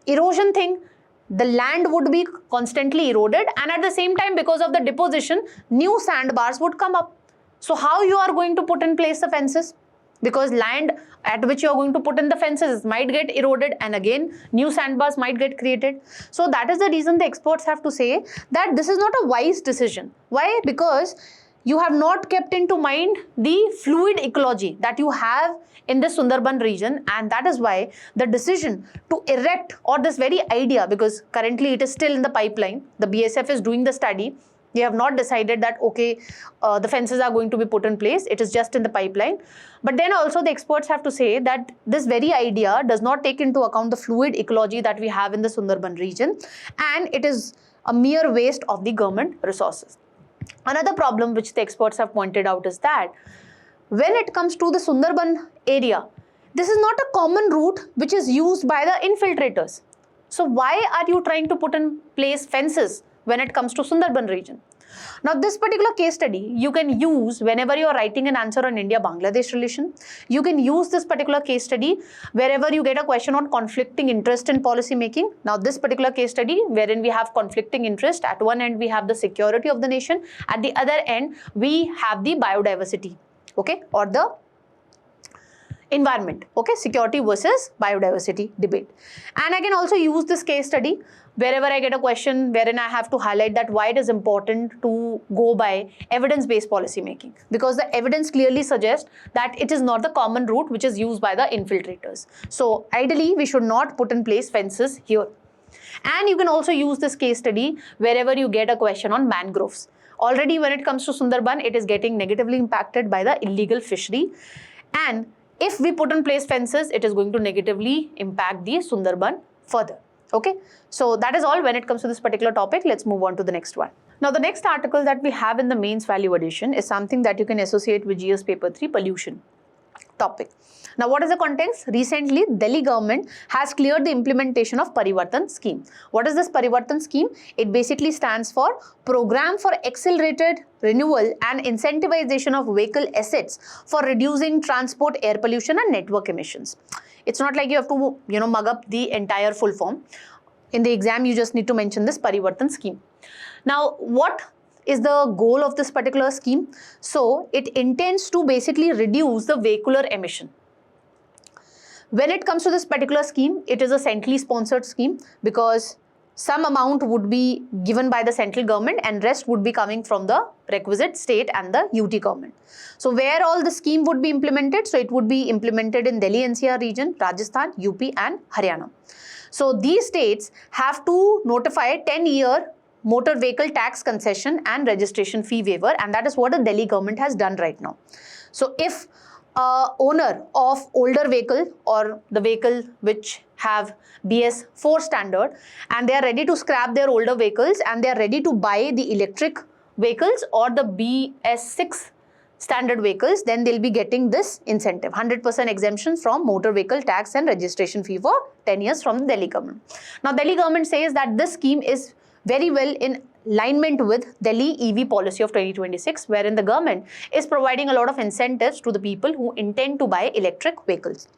Speaker 1: erosion thing, the land would be constantly eroded, and at the same time, because of the deposition, new sandbars would come up. So how you are going to put in place the fences? Because land at which you are going to put in the fences might get eroded, and again new sandbars might get created. So that is the reason the experts have to say that this is not a wise decision. Why? Because you have not kept into mind the fluid ecology that you have in the Sundarban region, and that is why the decision to erect, or this very idea, because currently it is still in the pipeline, the BSF is doing the study. They have not decided that, okay, the fences are going to be put in place. It is just in the pipeline. But then also the experts have to say that this very idea does not take into account the fluid ecology that we have in the Sundarban region, and it is a mere waste of the government resources. Another problem which the experts have pointed out is that when it comes to the Sundarban area, this is not a common route which is used by the infiltrators. So why are you trying to put in place fences when it comes to Sundarban region? Now this particular case study you can use whenever you are writing an answer on India-Bangladesh relation. You can use this particular case study wherever you get a question on conflicting interest in policy making. Now this particular case study wherein we have conflicting interest, at one end we have the security of the nation, at the other end we have the biodiversity, okay, or the environment, okay, security versus biodiversity debate. And I can also use this case study wherever I get a question wherein I have to highlight that why it is important to go by evidence-based policy making, because the evidence clearly suggests that it is not the common route which is used by the infiltrators. So ideally we should not put in place fences here. And you can also use this case study wherever you get a question on mangroves. Already when it comes to Sundarban, it is getting negatively impacted by the illegal fishery, and if we put in place fences, it is going to negatively impact the Sundarban further. Okay, so that is all when it comes to this particular topic. Let's move on to the next one. Now, the next article that we have in the mains value addition is something that you can associate with GS paper 3 pollution topic. Now, what is the context? Recently, Delhi government has cleared the implementation of Parivartan scheme. What is this Parivartan scheme? It basically stands for Program for Accelerated Renewal and Incentivization of Vehicle Assets for Reducing Transport Air Pollution and Network Emissions. It's not like you have to, mug up the entire full form. In the exam, you just need to mention this Parivartan scheme. Now, what is the goal of this particular scheme? So, it intends to basically reduce the vehicular emission. When it comes to this particular scheme, it is a centrally sponsored scheme because some amount would be given by the central government and rest would be coming from the requisite state and the UT government. So where all the scheme would be implemented? So it would be implemented in Delhi NCR region, Rajasthan, UP and Haryana. So these states have to notify a 10-year motor vehicle tax concession and registration fee waiver, and that is what the Delhi government has done right now. So if owner of older vehicle or the vehicle which have BS4 standard and they are ready to scrap their older vehicles and they are ready to buy the electric vehicles or the BS6 standard vehicles, then they'll be getting this incentive, 100% exemption from motor vehicle tax and registration fee for 10 years from the Delhi government. Now, Delhi government says that this scheme is very well in alignment with Delhi EV policy of 2026, wherein the government is providing a lot of incentives to the people who intend to buy electric vehicles.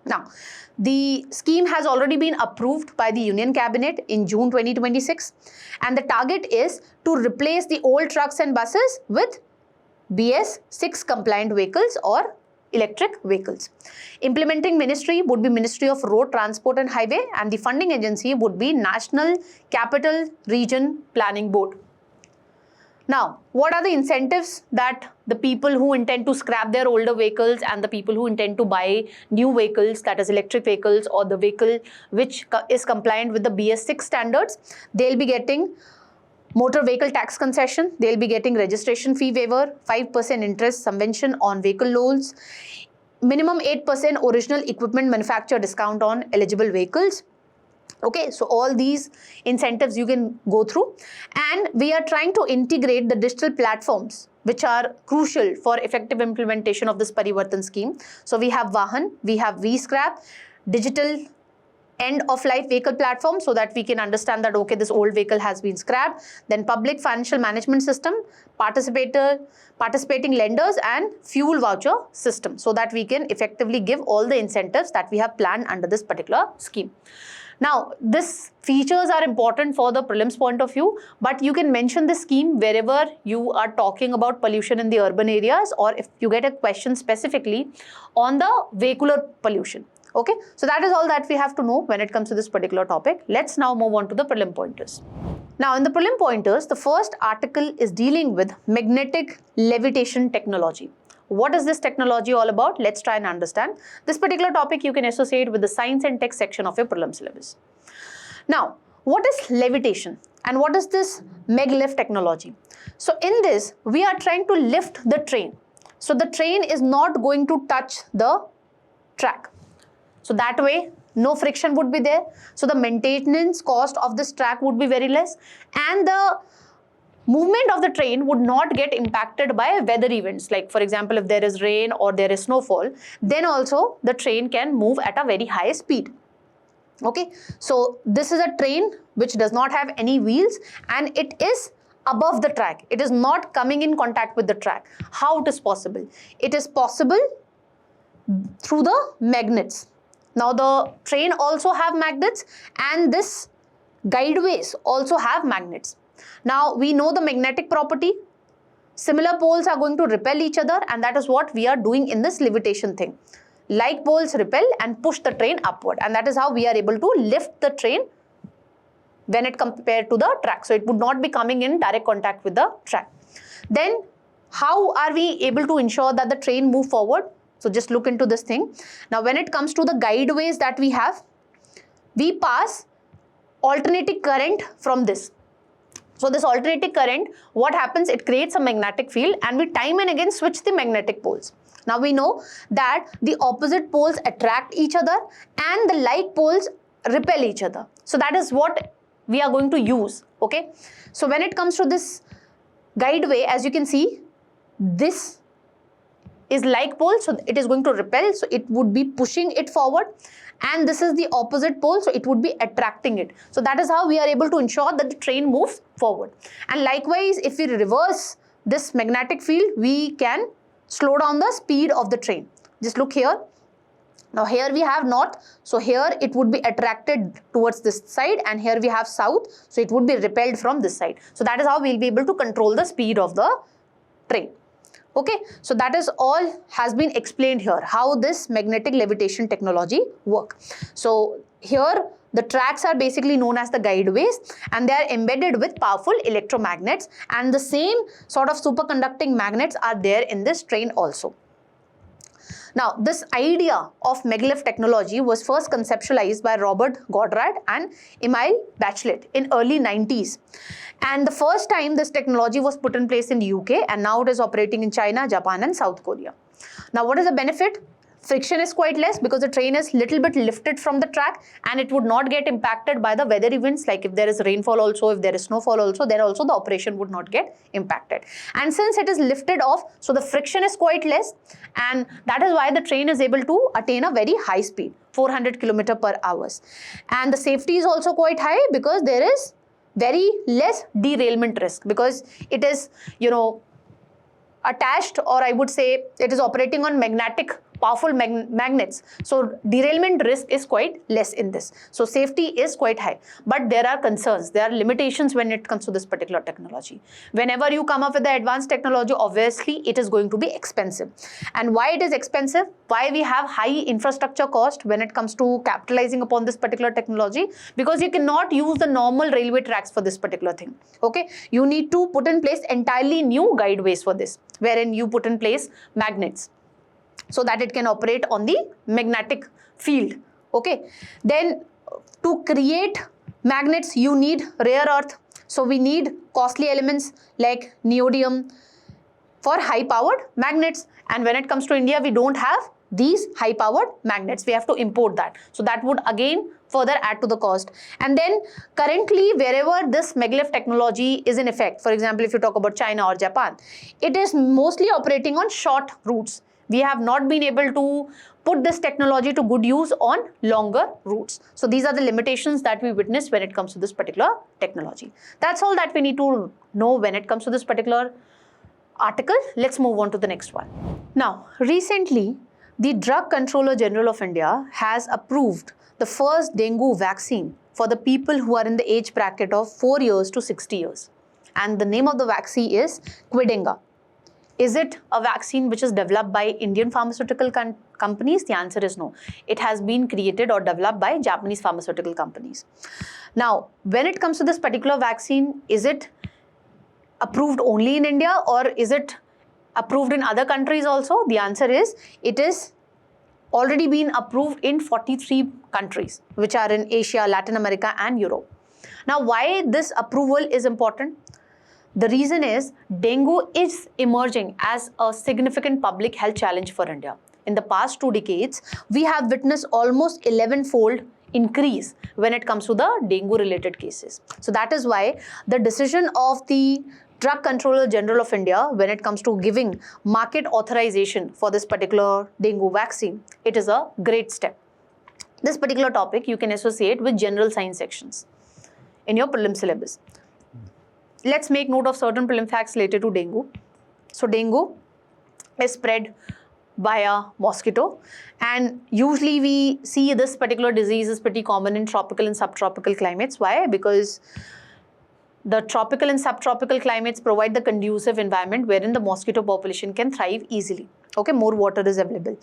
Speaker 1: Now, the scheme has already been approved by the Union Cabinet in June 2026, and the target is to replace the old trucks and buses with BS6 compliant vehicles or electric vehicles. Implementing ministry would be Ministry of Road Transport and Highway, and the funding agency would be National Capital Region Planning Board. Now, what are the incentives that the people who intend to scrap their older vehicles and the people who intend to buy new vehicles, that is electric vehicles or the vehicle which is compliant with the BS6 standards, they'll be getting motor vehicle tax concession, they'll be getting registration fee waiver, 5% interest subvention on vehicle loans, minimum 8% original equipment manufacturer discount on eligible vehicles. Okay, so all these incentives you can go through, and we are trying to integrate the digital platforms which are crucial for effective implementation of this Parivartan scheme. So we have Vahan, we have VScrap, digital end-of-life vehicle platform, so that we can understand that okay, this old vehicle has been scrapped, then public financial management system, participating lenders and fuel voucher system, so that we can effectively give all the incentives that we have planned under this particular scheme. Now, these features are important for the prelims point of view, but you can mention this scheme wherever you are talking about pollution in the urban areas, or if you get a question specifically on the vehicular pollution. Okay, so that is all that we have to know when it comes to this particular topic. Let's now move on to the prelim pointers. Now, in the prelim pointers, the first article is dealing with magnetic levitation technology. What is this technology all about? Let's try and understand. This particular topic you can associate with the science and tech section of your prelim syllabus. Now, what is levitation and what is this Maglev technology? So, in this, we are trying to lift the train. So, the train is not going to touch the track. So that way, no friction would be there. So the maintenance cost of this track would be very less, and the movement of the train would not get impacted by weather events. Like for example, if there is rain or there is snowfall, then also the train can move at a very high speed. Okay, so this is a train which does not have any wheels and it is above the track. It is not coming in contact with the track. How it is possible? It is possible through the magnets. Now the train also have magnets and this guideways also have magnets. Now we know the magnetic property. Similar poles are going to repel each other, and that is what we are doing in this levitation thing. like poles repel and push the train upward, and that is how we are able to lift the train when it compared to the track. So it would not be coming in direct contact with the track. Then how are we able to ensure that the train move forward? So just look into this thing. Now when it comes to the guideways that we have, we pass alternating current from this. So this alternating current, what happens, it creates a magnetic field and we time and again switch the magnetic poles. Now we know that the opposite poles attract each other and the like poles repel each other. So that is what we are going to use, okay? So when it comes to this guideway, as you can see, this is like pole, so it is going to repel, so it would be pushing it forward, and this is the opposite pole, so it would be attracting it. So that is how we are able to ensure that the train moves forward. And likewise, if we reverse this magnetic field, we can slow down the speed of the train. Just look here. Now here we have north, so here it would be attracted towards this side, and here we have south, so it would be repelled from this side. So that is how we will be able to control the speed of the train. Okay, so that is all has been explained here, how this magnetic levitation technology work. So here the tracks are basically known as the guideways, and they are embedded with powerful electromagnets, and the same sort of superconducting magnets are there in this train also. Now, this idea of Maglev technology was first conceptualized by Robert Goddard and Emile Bachelet in early 90s. And the first time this technology was put in place in the UK, and now it is operating in China, Japan and South Korea. Now, what is the benefit? Friction is quite less because the train is little bit lifted from the track, and it would not get impacted by the weather events, like if there is rainfall also, if there is snowfall also, then also the operation would not get impacted. And since it is lifted off, so the friction is quite less, and that is why the train is able to attain a very high speed, 400 km/h. And the safety is also quite high because there is very less derailment risk, because it is, attached, or I would say it is operating on powerful magnets. So derailment risk is quite less in this. So safety is quite high. But there are concerns, there are limitations when it comes to this particular technology. Whenever you come up with the advanced technology, obviously it is going to be expensive. And why it is expensive? Why we have high infrastructure cost when it comes to capitalizing upon this particular technology? Because you cannot use the normal railway tracks for this particular thing. Okay, you need to put in place entirely new guideways for this, wherein you put in place magnets, so that it can operate on the magnetic field. Okay, then to create magnets you need rare earth, so we need costly elements like neodymium for high powered magnets, and when it comes to India we don't have these high powered magnets, we have to import that, so that would again further add to the cost. And then currently wherever this Maglev technology is in effect, for example if you talk about China or Japan, it is mostly operating on short routes. We have not been able to put this technology to good use on longer routes. So these are the limitations that we witness when it comes to this particular technology. That's all that we need to know when it comes to this particular article. Let's move on to the next one. Now, recently, the Drug Controller General of India has approved the first dengue vaccine for the people who are in the age bracket of 4 years to 60 years. And the name of the vaccine is QDENGA. Is it a vaccine which is developed by Indian pharmaceutical companies? The answer is no. It has been created or developed by Japanese pharmaceutical companies. Now, when it comes to this particular vaccine, is it approved only in India or is it approved in other countries also? The answer is it is already been approved in 43 countries, which are in Asia, Latin America and Europe. Now, why this approval is important? The reason is dengue is emerging as a significant public health challenge for India. In the past 2 decades, we have witnessed almost 11-fold increase when it comes to the dengue related cases. So that is why the decision of the Drug Controller General of India when it comes to giving market authorization for this particular dengue vaccine, it is a great step. This particular topic you can associate with general science sections in your prelim syllabus. Let's make note of certain prelim facts related to dengue. So dengue is spread via mosquito, and usually we see this particular disease is pretty common in tropical and subtropical climates. Why? Because the tropical and subtropical climates provide the conducive environment wherein the mosquito population can thrive easily. Okay, more water is available.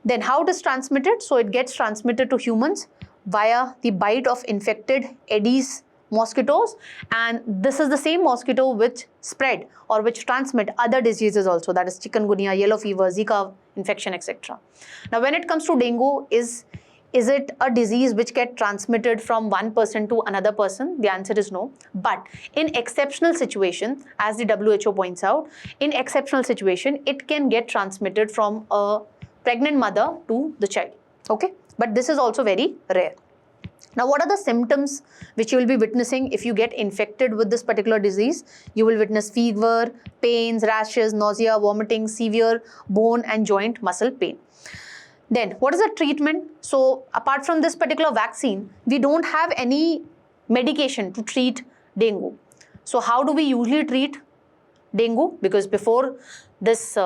Speaker 1: Then how it is transmitted? So it gets transmitted to humans via the bite of infected Aedes mosquitoes, and this is the same mosquito which spread or which transmit other diseases also, that is chikungunya, yellow fever, Zika infection, etc. Now when it comes to dengue, is it a disease which gets transmitted from one person to another person? The answer is no. But in exceptional situation, as the WHO points out, in exceptional situation, it can get transmitted from a pregnant mother to the child. Okay, but this is also very rare. Now, what are the symptoms which you will be witnessing if you get infected with this particular disease? You will witness fever, pains, rashes, nausea, vomiting, severe bone and joint muscle pain. Then, what is the treatment? So, apart from this particular vaccine, we don't have any medication to treat dengue. So, how do we usually treat dengue? Because before this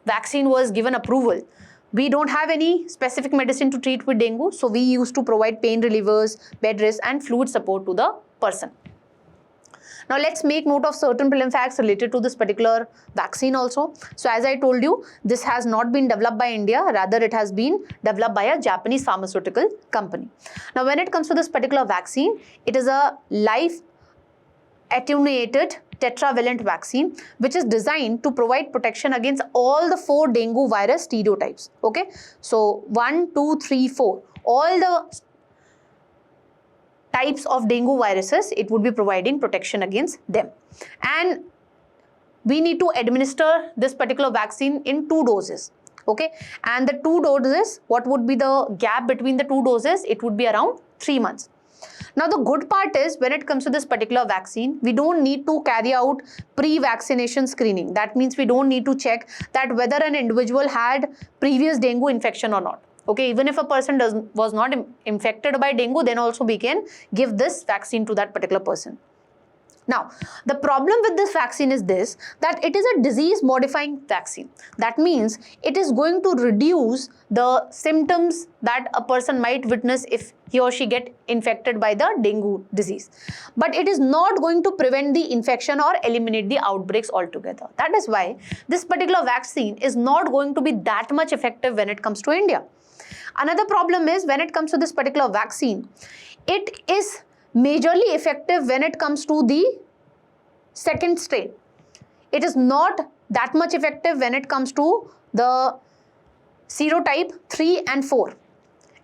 Speaker 1: vaccine was given approval, we don't have any specific medicine to treat with dengue. So, we used to provide pain relievers, bed rest and fluid support to the person. Now, let's make note of certain prelim facts related to this particular vaccine also. So, as I told you, this has not been developed by India, rather it has been developed by a Japanese pharmaceutical company. Now, when it comes to this particular vaccine, it is a live attenuated tetravalent vaccine which is designed to provide protection against all the 4 dengue virus stereotypes. Okay, so 1, 2, 3, 4, all the types of dengue viruses, it would be providing protection against them. And we need to administer this particular vaccine in 2 doses. Okay, and the 2 doses, what would be the gap between the 2 doses? It would be around 3 months. Now, the good part is when it comes to this particular vaccine, we don't need to carry out pre-vaccination screening. That means we don't need to check that whether an individual had previous dengue infection or not. Okay, even if a person was not infected by dengue, then also we can give this vaccine to that particular person. Now, the problem with this vaccine is this, that it is a disease-modifying vaccine. That means it is going to reduce the symptoms that a person might witness if he or she get infected by the dengue disease. But it is not going to prevent the infection or eliminate the outbreaks altogether. That is why this particular vaccine is not going to be that much effective when it comes to India. Another problem is when it comes to this particular vaccine, it is majorly effective when it comes to the second strain. It is not that much effective when it comes to the serotype 3 and 4.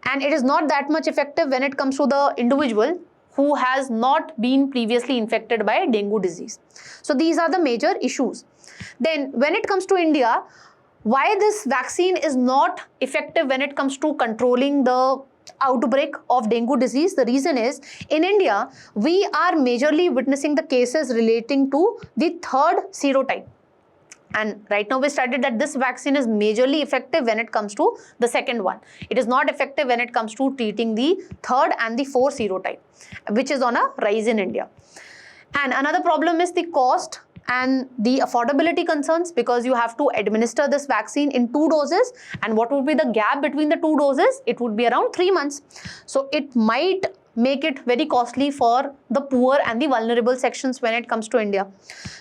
Speaker 1: And it is not that much effective when it comes to the individual who has not been previously infected by dengue disease. So these are the major issues. Then when it comes to India, why this vaccine is not effective when it comes to controlling the outbreak of dengue disease? The reason is, in India, we are majorly witnessing the cases relating to the 3rd serotype. And right now we studied that this vaccine is majorly effective when it comes to the 2nd one. It is not effective when it comes to treating the 3rd and the 4th serotype, which is on a rise in India. And another problem is the cost and the affordability concerns, because you have to administer this vaccine in 2 doses, and what would be the gap between the 2 doses? It would be around 3 months. So it might make it very costly for the poor and the vulnerable sections when it comes to India.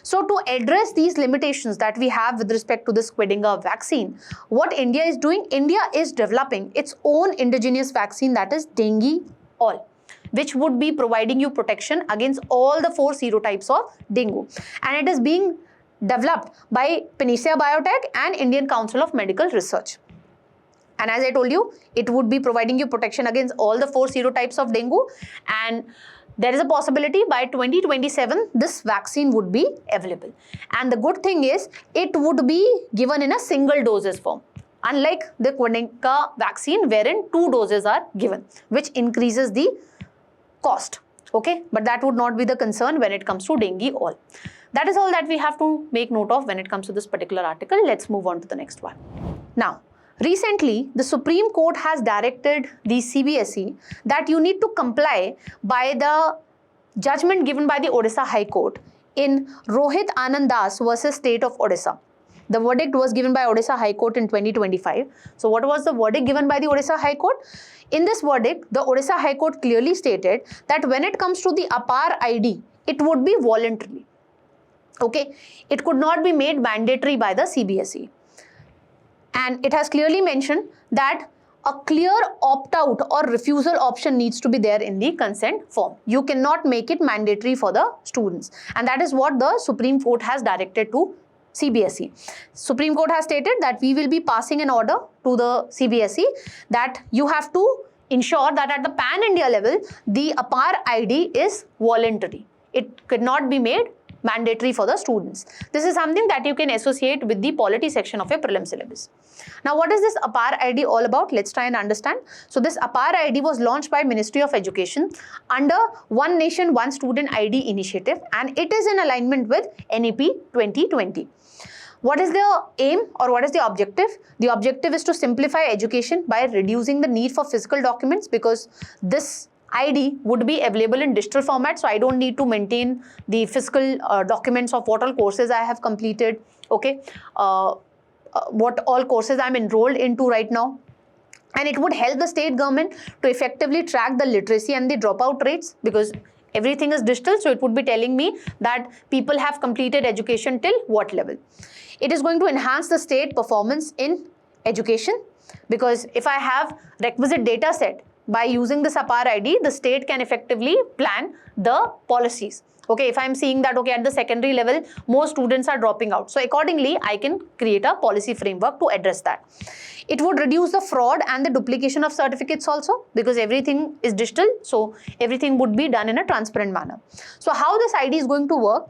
Speaker 1: So to address these limitations that we have with respect to this QDENGA vaccine, what India is doing, India is developing its own indigenous vaccine, that is dengue all, which would be providing you protection against all the 4 serotypes of dengue. And it is being developed by Panacea Biotech and Indian Council of Medical Research. And as I told you, it would be providing you protection against all the 4 serotypes of dengue. And there is a possibility by 2027, this vaccine would be available. And the good thing is, it would be given in a single doses form, unlike the QDENGA vaccine wherein 2 doses are given, which increases the cost. Okay, but that would not be the concern when it comes to dengue all. That is all that we have to make note of when it comes to this particular article. Let's move on to the next one. Now, recently, the Supreme Court has directed the CBSE that you need to comply by the judgment given by the Odessa High Court in Rohit Anand Das versus State of Odessa. The verdict was given by Odessa High Court in 2025. So what was the verdict given by the Odessa High Court? In this verdict, the Odessa High Court clearly stated that when it comes to the APAAR ID, it would be voluntary. Okay, it could not be made mandatory by the CBSE. And it has clearly mentioned that a clear opt-out or refusal option needs to be there in the consent form. You cannot make it mandatory for the students. And that is what the Supreme Court has directed to CBSE. Supreme Court has stated that we will be passing an order to the CBSE that you have to ensure that at the pan-India level, the APAAR ID is voluntary. It could not be made mandatory for the students. This is something that you can associate with the polity section of your prelim syllabus. Now, what is this APAAR ID all about? Let's try and understand. So, this APAAR ID was launched by Ministry of Education under One Nation, One Student ID initiative, and it is in alignment with NEP 2020. What is the aim or what is the objective? The objective is to simplify education by reducing the need for physical documents, because this ID would be available in digital format, so I don't need to maintain the physical documents of what all courses I have completed, okay, what all courses I'm enrolled into right now. And it would help the state government to effectively track the literacy and the dropout rates, because everything is digital, so it would be telling me that people have completed education till what level. It is going to enhance the state performance in education, because if I have requisite data set, by using this APAAR ID, the state can effectively plan the policies. Okay, if I'm seeing that, okay, at the secondary level, more students are dropping out. So accordingly, I can create a policy framework to address that. It would reduce the fraud and the duplication of certificates also, because everything is digital. So everything would be done in a transparent manner. So how this ID is going to work?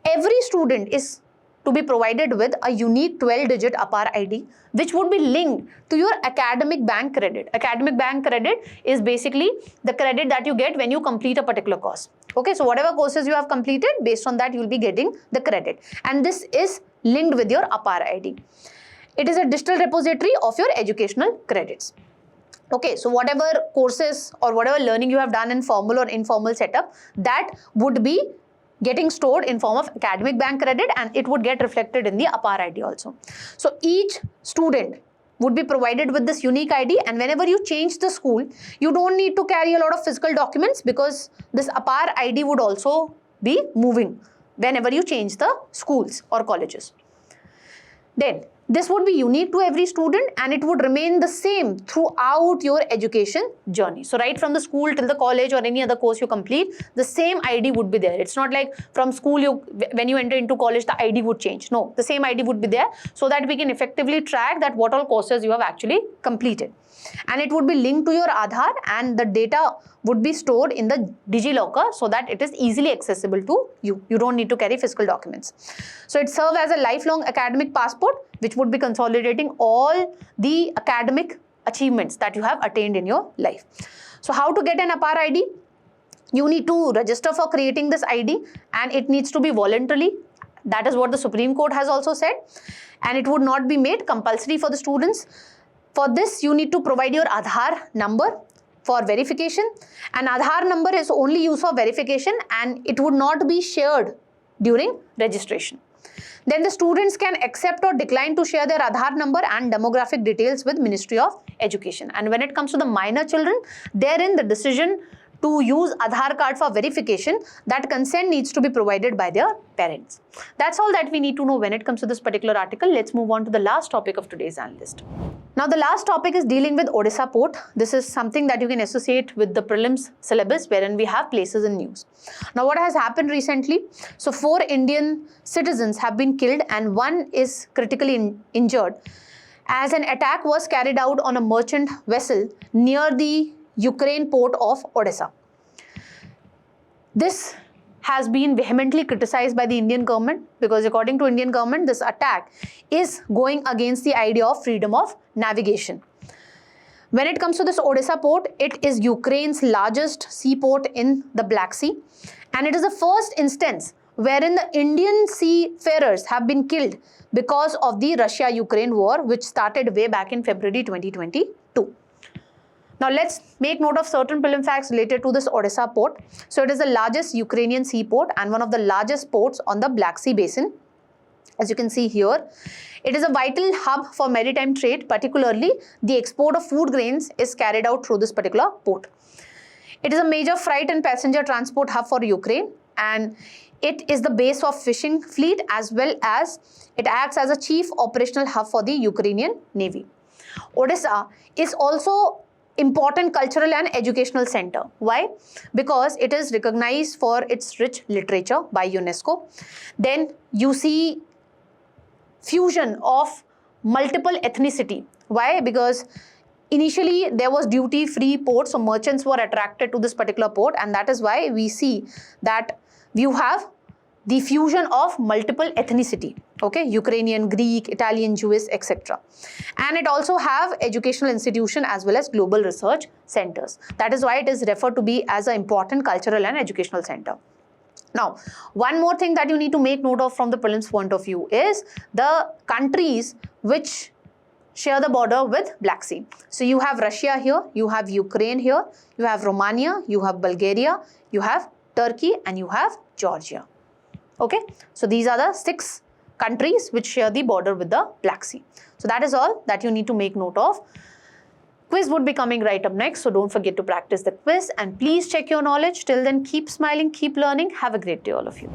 Speaker 1: Every student is to be provided with a unique 12-digit APAAR ID, which would be linked to your academic bank credit. Academic bank credit is basically the credit that you get when you complete a particular course. Okay, so whatever courses you have completed, based on that you will be getting the credit. And this is linked with your APAAR ID. It is a digital repository of your educational credits. Okay, so whatever courses or whatever learning you have done in formal or informal setup, that would be getting stored in form of academic bank credit, and it would get reflected in the APAAR ID also. So each student would be provided with this unique ID, and whenever you change the school, you don't need to carry a lot of physical documents, because this APAAR ID would also be moving whenever you change the schools or colleges. Then this would be unique to every student, and it would remain the same throughout your education journey. So right from the school till the college or any other course you complete, the same ID would be there. It's not like from school, when you enter into college, the ID would change. No, the same ID would be there, so that we can effectively track that what all courses you have actually completed. And it would be linked to your Aadhaar, and the data would be stored in the DigiLocker, so that it is easily accessible to you. You don't need to carry physical documents. So it serves as a lifelong academic passport, which would be consolidating all the academic achievements that you have attained in your life. So how to get an APAAR ID? You need to register for creating this ID, and it needs to be voluntarily. That is what the Supreme Court has also said, and it would not be made compulsory for the students. For this, you need to provide your Aadhaar number for verification. An Aadhaar number is only used for verification, and it would not be shared during registration. Then the students can accept or decline to share their Aadhaar number and demographic details with Ministry of Education. And when it comes to the minor children, therein the decision to use Aadhaar card for verification, that consent needs to be provided by their parents. That's all that we need to know when it comes to this particular article. Let's move on to the last topic of today's Analyst. Now the last topic is dealing with Odessa port. This is something that you can associate with the prelims syllabus, wherein we have places in news. Now what has happened recently? So 4 Indian citizens have been killed and 1 is critically injured as an attack was carried out on a merchant vessel near the Ukraine port of Odessa. This has been vehemently criticized by the Indian government, because according to Indian government, this attack is going against the idea of freedom of navigation. When it comes to this Odessa port, it is Ukraine's largest seaport in the Black Sea, and it is the first instance wherein the Indian seafarers have been killed because of the Russia-Ukraine war, which started way back in February 2022. Now let's make note of certain prelim facts related to this Odessa port. So it is the largest Ukrainian seaport and one of the largest ports on the Black Sea basin. As you can see here, it is a vital hub for maritime trade, particularly the export of food grains is carried out through this particular port. It is a major freight and passenger transport hub for Ukraine, and
Speaker 2: It is the base of fishing fleet as well as it acts as a chief operational hub for the Ukrainian Navy. Odessa is also important cultural and educational center. Why? Because it is recognized for its rich literature by UNESCO. Then you see fusion of multiple ethnicity. Why? Because initially there was duty-free port, so merchants were attracted to this particular port, and that is why we see that you have the fusion of multiple ethnicity, okay, Ukrainian, Greek, Italian, Jewish, etc. And it also have educational institution as well as global research centers. That is why it is referred to be as an important cultural and educational center. Now, one more thing that you need to make note of from the prelims point of view is the countries which share the border with Black Sea. So you have Russia here, you have Ukraine here, you have Romania, you have Bulgaria, you have Turkey, and you have Georgia. Okay, so these are the 6 countries which share the border with the Black Sea. So that is all that you need to make note of. Quiz would be coming right up next, so don't forget to practice the quiz and please check your knowledge. Till then, keep smiling, keep learning. Have a great day, all of you.